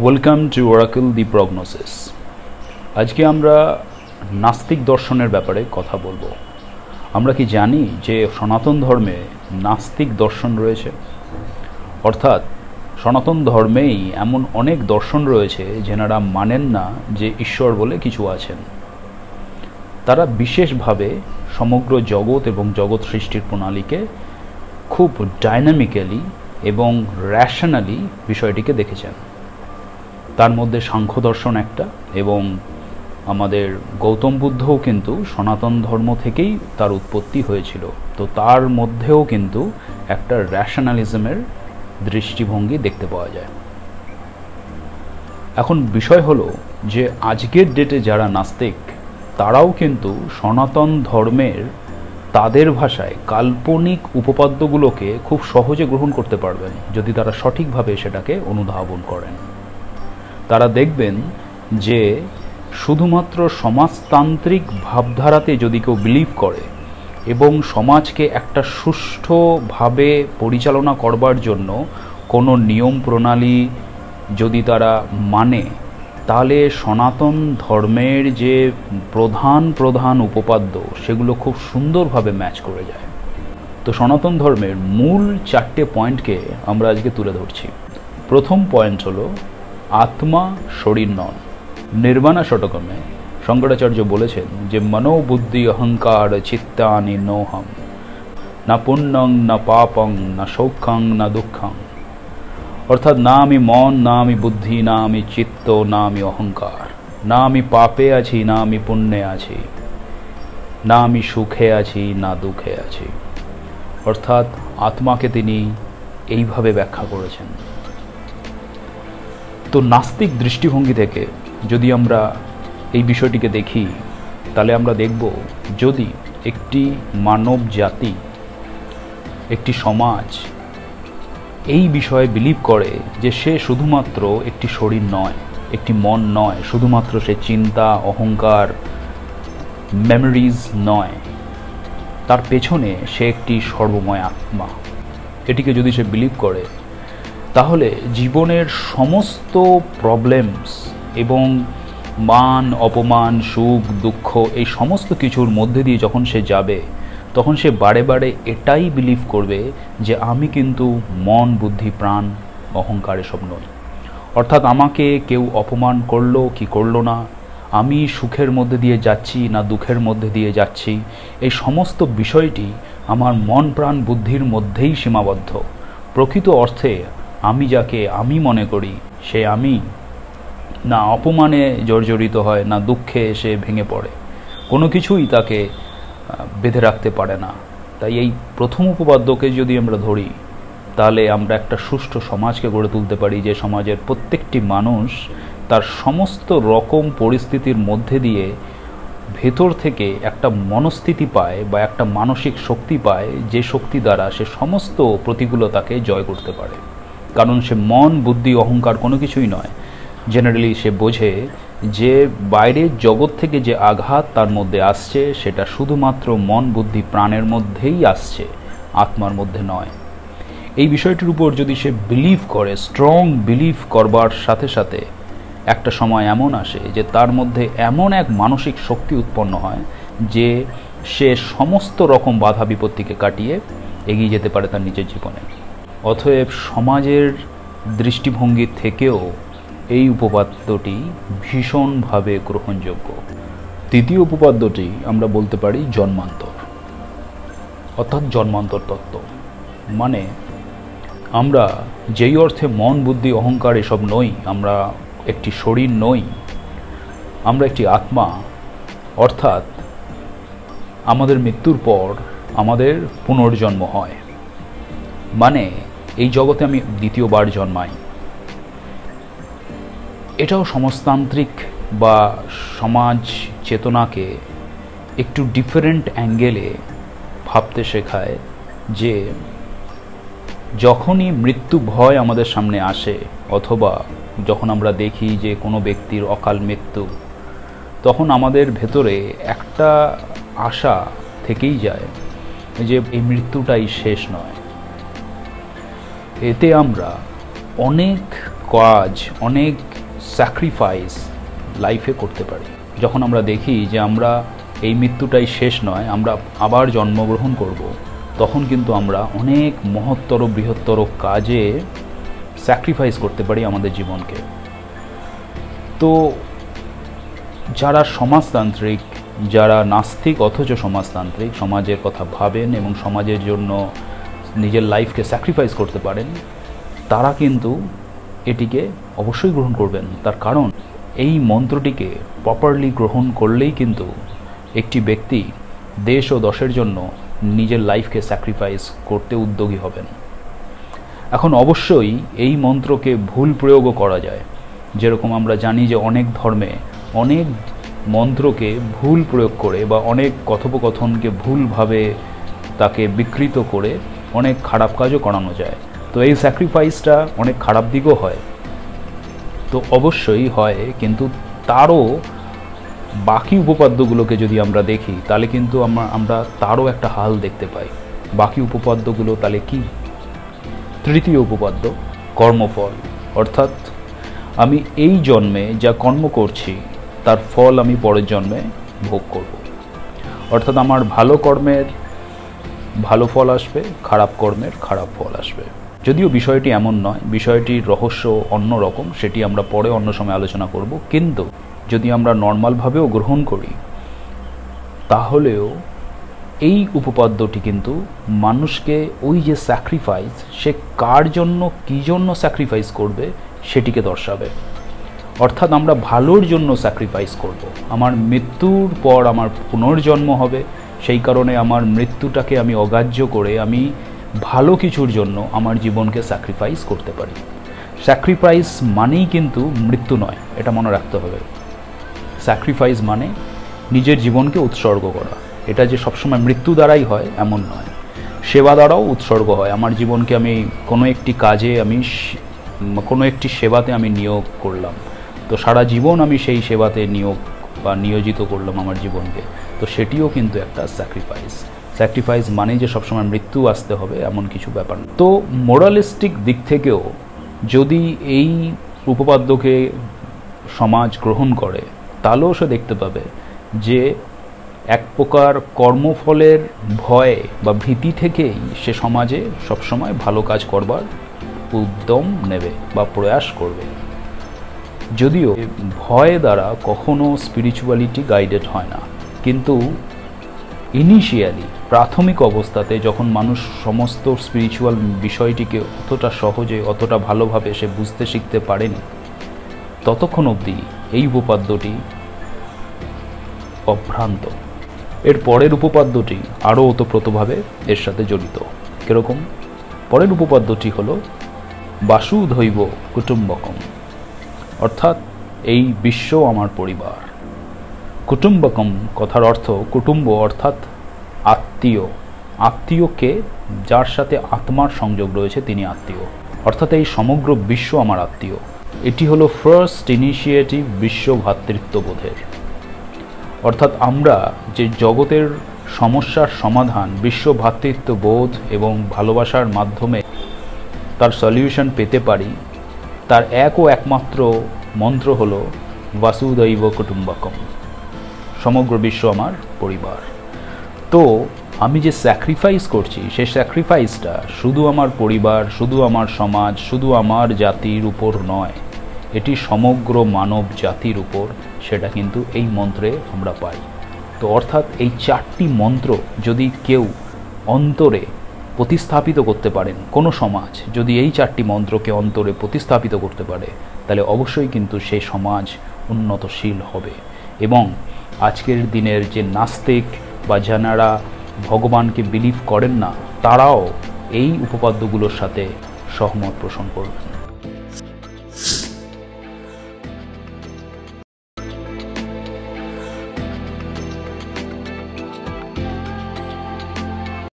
Welcome to Oracle the prognosis. আজকে আমরা নাস্তিক দর্শনের ব্যাপারে কথা বলবো। আমরা কি জানি যে সনাতন ধর্মে নাস্তিক দর্শন রয়েছে? অর্থাৎ সনাতন ধর্মেই এমন অনেক দর্শন রয়েছে যেনারা মানেন না যে ঈশ্বর বলে কিছু আছেন। তারা বিশেষভাবে সমগ্র জগৎ এবং জগৎ সৃষ্টির প্রণালীকে খুব ডাইনামিক্যালি এবং র্যাশনালি বিষয়টিকে দেখেছেন। তার মধ্যে সাংখ্য দর্শন একটা, এবং আমাদের গৌতম বুদ্ধও কিন্তু সনাতন ধর্ম থেকেই তার উৎপত্তি হয়েছিল। তো তার মধ্যেও কিন্তু একটা র্যাশনালিজমের দৃষ্টিভঙ্গি দেখতে পাওয়া যায়। এখন বিষয় হলো যে আজকের ডেটে যারা নাস্তিক তারাও কিন্তু সনাতন ধর্মের তাদের ভাষায় কাল্পনিক উপপাদ্যগুলোকে খুব সহজে গ্রহণ করতে পারবেন যদি তারা সঠিকভাবে সেটাকে অনুধাবন করেন। তারা দেখবেন যে শুধুমাত্র সমাজতান্ত্রিক ভাবধারাতে যদি কেউ বিলিভ করে এবং সমাজকে একটা সুষ্ঠুভাবে পরিচালনা করবার জন্য কোনো নিয়ম প্রণালী যদি তারা মানে, তাহলে সনাতন ধর্মের যে প্রধান প্রধান উপপাদ্য সেগুলো খুব সুন্দরভাবে ম্যাচ করে যায়। তো সনাতন ধর্মের মূল 4টে পয়েন্টকে আমরা আজকে তুলে ধরছি। প্রথম পয়েন্ট হলো আত্মা শরীর নন। নির্বাণা শতকমে শঙ্করাচার্য বলেছেন যে মনোবুদ্ধি অহংকার চিত্তানি নোহম, না পুণ্যং না পাপং না সৌখ্যং না দুঃখং। অর্থাৎ না আমি মন, না আমি বুদ্ধি, না আমি চিত্ত, না আমি অহংকার, না আমি পাপে আছি, না আমি পুণ্যে আছি, না আমি সুখে আছি, না দুঃখে আছি। অর্থাৎ আত্মাকে তিনি এইভাবে ব্যাখ্যা করেছেন। তো নাস্তিক দৃষ্টিভঙ্গি থেকে যদি আমরা এই বিষয়টিকে দেখি, তাহলে আমরা দেখব যদি একটি মানব জাতি, একটি সমাজ এই বিষয়ে বিলিভ করে যে সে শুধুমাত্র একটি শরীর নয়, একটি মন নয়, শুধুমাত্র সে চিন্তা, অহংকার, মেমোরিজ নয়, তার পেছনে সে একটি সর্বময় আত্মা, এটিকে যদি সে বিলিভ করে, তাহলে জীবনের সমস্ত প্রবলেমস এবং মান অপমান, সুখ দুঃখ, এই সমস্ত কিছুর মধ্যে দিয়ে যখন সে যাবে, তখন সে বারে বারে এটাই বিলিভ করবে যে আমি কিন্তু মন, বুদ্ধি, প্রাণ, অহংকার এসব নই। অর্থাৎ আমাকে কেউ অপমান করলো কি করলো না, আমি সুখের মধ্যে দিয়ে যাচ্ছি না দুঃখের মধ্যে দিয়ে যাচ্ছি, এই সমস্ত বিষয়টি আমার মন, প্রাণ, বুদ্ধির মধ্যেই সীমাবদ্ধ। প্রকৃত অর্থে আমি যাকে আমি মনে করি সে আমি না অপমানে জর্জরিত হয়, না দুঃখে এসে ভেঙে পড়ে, কোনো কিছুই তাকে বেঁধে রাখতে পারে না। তাই এই প্রথম উপপাদ্যকে যদি আমরা ধরি, তাহলে আমরা একটা সুষ্ঠু সমাজকে গড়ে তুলতে পারি, যে সমাজের প্রত্যেকটি মানুষ তার সমস্ত রকম পরিস্থিতির মধ্যে দিয়ে ভেতর থেকে একটা মনস্থিতি পায় বা একটা মানসিক শক্তি পায়, যে শক্তি দ্বারা সে সমস্ত প্রতিকূলতাকে জয় করতে পারে। কারণ সে মন, বুদ্ধি, অহংকার কোনো কিছুই নয়। জেনারেলি সে বোঝে যে বাইরের জগৎ থেকে যে আঘাত তার মধ্যে আসছে সেটা শুধুমাত্র মন, বুদ্ধি, প্রাণের মধ্যেই আসছে, আত্মার মধ্যে নয়। এই বিষয়টির উপর যদি সে বিলিভ করে, স্ট্রং বিলিভ করবার সাথে সাথে একটা সময় এমন আসে যে তার মধ্যে এমন এক মানসিক শক্তি উৎপন্ন হয় যে সে সমস্ত রকম বাধা বিপত্তিকে কাটিয়ে এগিয়ে যেতে পারে তার নিজের জীবনে। অতএব সমাজের দৃষ্টিভঙ্গি থেকেও এই উপপাদ্যটি ভীষণভাবে গ্রহণযোগ্য। তৃতীয় উপপাদ্যটি আমরা বলতে পারি জন্মান্তর, অর্থাৎ জন্মান্তর তত্ত্ব। মানে আমরা যেই অর্থে মন, বুদ্ধি, অহংকার এসব নই, আমরা একটি শরীর নই, আমরা একটি আত্মা। অর্থাৎ আমাদের মৃত্যুর পর আমাদের পুনর্জন্ম হয়, মানে এই জগতে আমি দ্বিতীয়বার জন্মাই। এটাও সমাজতান্ত্রিক বা সমাজ চেতনাকে একটু ডিফারেন্ট অ্যাঙ্গেলে ভাবতে শেখায় যে যখনই মৃত্যু ভয় আমাদের সামনে আসে, অথবা যখন আমরা দেখি যে কোনো ব্যক্তির অকাল মৃত্যু, তখন আমাদের ভেতরে একটা আশা থেকেই যায় যে এই মৃত্যুটাই শেষ নয়। এতে আমরা অনেক কাজ, অনেক স্যাক্রিফাইস লাইফে করতে পারি। যখন আমরা দেখি যে আমরা এই মৃত্যুটাই শেষ নয়, আমরা আবার জন্মগ্রহণ করব, তখন কিন্তু আমরা অনেক মহত্তর বৃহত্তর কাজে স্যাক্রিফাইস করতে পারি আমাদের জীবনকে। তো যারা সমাজতান্ত্রিক, যারা নাস্তিক অথচ সমাজতান্ত্রিক, সমাজের কথা ভাবেন এবং সমাজের জন্য নিজের লাইফকে স্যাক্রিফাইস করতে পারেন, তারা কিন্তু এটিকে অবশ্যই গ্রহণ করবেন। তার কারণ এই মন্ত্রটিকে প্রপারলি গ্রহণ করলেই কিন্তু একটি ব্যক্তি দেশ ও দশের জন্য নিজের লাইফকে স্যাক্রিফাইস করতে উদ্যোগী হবেন। এখন অবশ্যই এই মন্ত্রকে ভুল প্রয়োগও করা যায়। যেরকম আমরা জানি যে অনেক ধর্মে অনেক মন্ত্রকে ভুল প্রয়োগ করে বা অনেক কথোপকথনকে ভুলভাবে তাকে বিকৃত করে অনেক খারাপ কাজও করানো যায়। তো এই স্যাক্রিফাইসটা অনেক খারাপ দিকও হয়, তো অবশ্যই হয়, কিন্তু তারও বাকি উপপাদ্যগুলোকে যদি আমরা দেখি তাহলে কিন্তু আমরা তারও একটা হাল দেখতে পাই। বাকি উপপাদ্যগুলো তাহলে কি? তৃতীয় উপপাদ্য কর্মফল, অর্থাৎ আমি এই জন্মে যা কর্ম করছি তার ফল আমি পরের জন্মে ভোগ করব। অর্থাৎ আমার ভালো কর্মের ভালো ফল আসবে, খারাপ কর্মের খারাপ ফল আসবে। যদিও বিষয়টি এমন নয়, বিষয়টির রহস্য অন্য রকম, সেটি আমরা পরে অন্য সময় আলোচনা করব। কিন্তু যদি আমরা নর্মালভাবেও গ্রহণ করি তাহলেও এই উপপাদ্যটি কিন্তু মানুষকে ওই যে স্যাক্রিফাইস, সে কার জন্য কী জন্য স্যাক্রিফাইস করবে সেটিকে দর্শাবে। অর্থাৎ আমরা ভালোর জন্য স্যাক্রিফাইস করব। আমার মৃত্যুর পর আমার পুনর্জন্ম হবে, সেই কারণে আমার মৃত্যুটাকে আমি অগ্রাহ্য করে আমি ভালো কিছুর জন্য আমার জীবনকে স্যাক্রিফাইস করতে পারি। স্যাক্রিফাইস মানেই কিন্তু মৃত্যু নয়, এটা মনে রাখতে হবে। স্যাক্রিফাইস মানে নিজের জীবনকে উৎসর্গ করা। এটা যে সবসময় মৃত্যু দ্বারাই হয় এমন নয়, সেবা দ্বারাও উৎসর্গ হয়। আমার জীবনকে আমি কোনো একটি কাজে, আমি কোনো একটি সেবাতে আমি নিয়োগ করলাম, তো সারা জীবন আমি সেই সেবাতে নিয়োজিত করলাম আমার জীবনকে, তো সেটিও কিন্তু একটা স্যাক্রিফাইস। স্যাক্রিফাইস মানে যে সবসময় মৃত্যু আসতে হবে এমন কিছু ব্যাপার না। তো মোরালিস্টিক দিক থেকেও যদি এই উপপাদ্যকে সমাজ গ্রহণ করে তাহলেও সে দেখতে পাবে যে এক প্রকার কর্মফলের ভয় বা ভীতি থেকেই সে সমাজে সবসময় ভালো কাজ করবার উদ্যম নেবে বা প্রয়াস করবে। যদিও ভয় দ্বারা কখনো স্পিরিচুয়ালিটি গাইডেড হয় না, কিন্তু ইনিশিয়ালি প্রাথমিক অবস্থাতে যখন মানুষ সমস্ত স্পিরিচুয়াল বিষয়টিকে অতটা সহজে, অতটা ভালোভাবে সে বুঝতে শিখতে পারেনি, ততক্ষণ অবধি এই উপপাদ্যটি অভ্রান্ত। এর পরের উপপাদ্যটি আরও ওতপ্রোতভাবে এর সাথে জড়িত। কীরকম? পরের উপপাদ্যটি হলো বাসুধৈব কুটুম্বকম, অর্থাৎ এই বিশ্ব আমার পরিবার। কুটুম্বকম কথার অর্থ, কুটুম্ব অর্থাৎ আত্মীয়। আত্মীয়কে যার সাথে আত্মার সংযোগ রয়েছে তিনি আত্মীয়, অর্থাৎ এই সমগ্র বিশ্ব আমার আত্মীয়। এটি হলো ফার্স্ট ইনিশিয়েটিভ বিশ্ব ভ্রাতৃত্ববোধের। অর্থাৎ আমরা যে জগতের সমস্যার সমাধান বিশ্ব ভ্রাতৃত্ববোধ এবং ভালোবাসার মাধ্যমে তার সলিউশন পেতে পারি, তার এক ও একমাত্র মন্ত্র হলো বাসুধৈব কুটুম্বকম, সমগ্র বিশ্ব আমার পরিবার। তো আমি যে স্যাক্রিফাইস করছি সেই স্যাক্রিফাইসটা শুধু আমার পরিবার, শুধু আমার সমাজ, শুধু আমার জাতির উপর নয়, এটি সমগ্র মানব জাতির উপর, সেটা কিন্তু এই মন্ত্রে আমরা পাই। তো অর্থাৎ এই চারটি মন্ত্র যদি কেউ অন্তরে প্রতিস্থাপিত করতে পারেন, কোনো সমাজ যদি এই চারটি মন্ত্রকে অন্তরে প্রতিস্থাপিত করতে পারে, তাহলে অবশ্যই কিন্তু সেই সমাজ উন্নতশীল হবে। এবং আজকের দিনের যে নাস্তিক বা যারা ভগবানকে বিলিভ করেন না, তারাও এই উপপাদ্যগুলোর সাথে সহমত পোষণ করবেন।